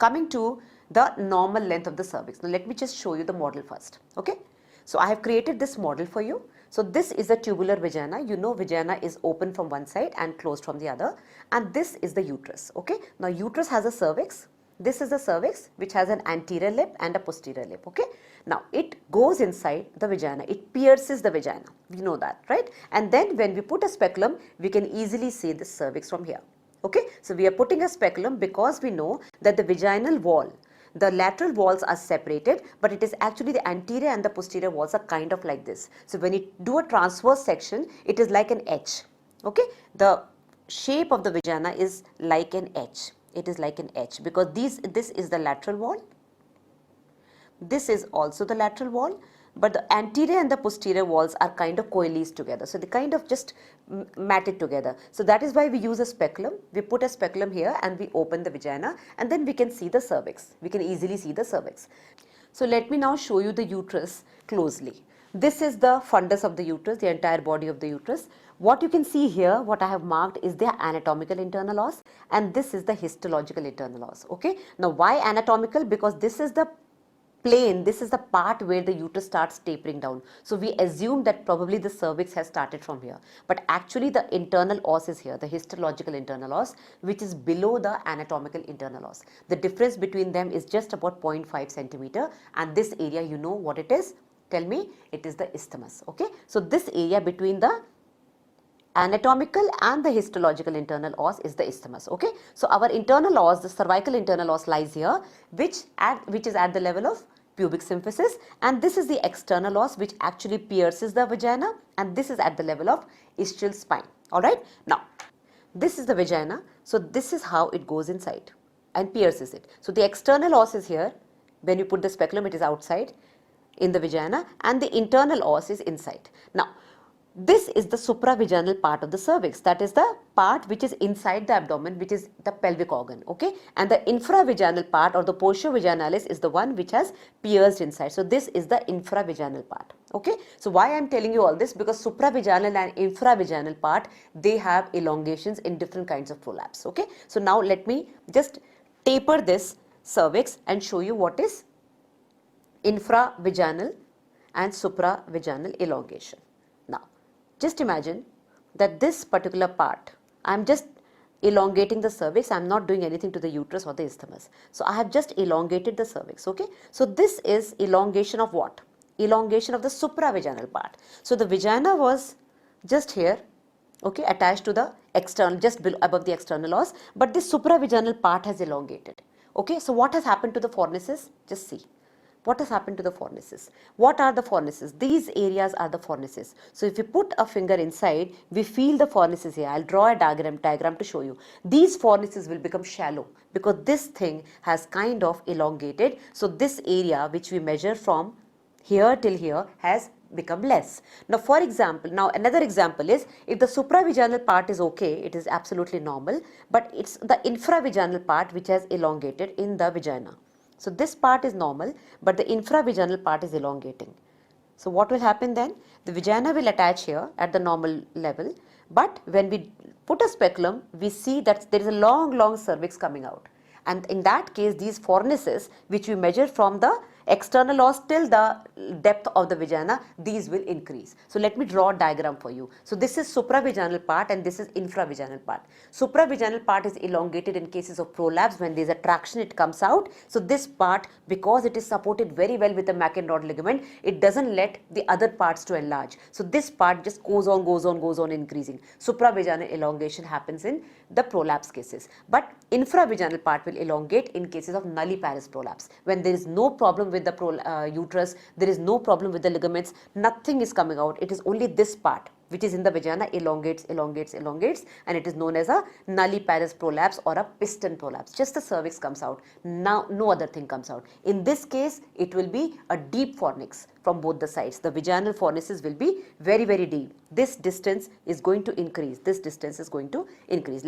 coming to the normal length of the cervix. Now let me just show you the model first. Okay, so I have created this model for you. So this is a tubular vagina. You know vagina is open from one side and closed from the other, and this is the uterus. Okay, now uterus has a cervix. This is the cervix which has an anterior lip and a posterior lip. Okay, now it goes inside the vagina, it pierces the vagina, we know that, right? And then when we put a speculum, we can easily see the cervix from here. Okay, so we are putting a speculum because we know that the vaginal wall, the lateral walls are separated, but it is actually the anterior and the posterior walls are kind of like this. So when you do a transverse section, it is like an H. Okay, the shape of the vagina is like an H. It is like an H because this is the lateral wall. This is also the lateral wall, but the anterior and the posterior walls are kind of coalesced together. So they kind of just matted together. So that is why we use a speculum. We put a speculum here and we open the vagina, and then we can see the cervix. We can easily see the cervix. So let me now show you the uterus closely. This is the fundus of the uterus, the entire body of the uterus. What you can see here, what I have marked is the anatomical internal os, and this is the histological internal os. Okay. Now why anatomical? Because this is the plane, this is the part where the uterus starts tapering down. So we assume that probably the cervix has started from here, but actually the internal os is here, the histological internal os, which is below the anatomical internal os. The difference between them is just about 0.5 centimeter, and this area, you know what it is? Tell me. It is the isthmus. Okay, so this area between the anatomical and the histological internal os is the isthmus. Okay, so our internal os, the cervical internal os, lies here, which is at the level of pubic symphysis, and this is the external os which actually pierces the vagina, and this is at the level of ischial spine. All right, now this is the vagina, so this is how it goes inside and pierces it. So the external os is here. When you put the speculum, it is outside in the vagina, and the internal os is inside. Now this is the supravaginal part of the cervix, that is the part which is inside the abdomen, which is the pelvic organ. Okay, and the infravaginal part or the portio vaginalis is the one which has pierced inside. So this is the infravaginal part. Okay, so why I am telling you all this? Because supravaginal and infravaginal part, they have elongations in different kinds of prolapse. Okay, so now let me just taper this cervix and show you what is infravaginal and supravaginal elongation. Now just imagine that this particular part, I am just elongating the cervix. I am not doing anything to the uterus or the isthmus. So I have just elongated the cervix. Okay, so this is elongation of what? Elongation of the supravaginal part. So the vagina was just here, okay, attached to the external, just below, above the external os, but this supravaginal part has elongated. Okay, so what has happened to the fornices? Just see. What has happened to the fornices? What are the fornices? These areas are the fornices. So if you put a finger inside, we feel the fornices here. I'll draw a diagram to show you. These fornices will become shallow because this thing has kind of elongated. So this area which we measure from here till here has become less. Now for example, now another example is if the supravaginal part is okay, it is absolutely normal, but it's the infravaginal part which has elongated in the vagina. So this part is normal, but the infravaginal part is elongating. So what will happen then? The vagina will attach here at the normal level, but when we put a speculum, we see that there is a long cervix coming out. And in that case, these fornices, which we measure from the external os till the depth of the vagina, these will increase. So let me draw a diagram for you. So this is supravaginal part and this is infravaginal part. Supravaginal part is elongated in cases of prolapse. When there is a traction, it comes out. So this part, because it is supported very well with the Macken-Rod ligament, it doesn't let the other parts to enlarge. So this part just goes on increasing. Supravaginal elongation happens in the prolapse cases, but infravaginal part will elongate in cases of nulliparous prolapse. When there is no problem with the uterus, there is no problem with the ligaments, nothing is coming out. It is only this part which is in the vagina elongates, and it is known as a nulliparous prolapse or a piston prolapse. Just the cervix comes out. Now no other thing comes out. In this case, it will be a deep fornix from both the sides. The vaginal fornices will be very deep. This distance is going to increase. This distance is going to increase.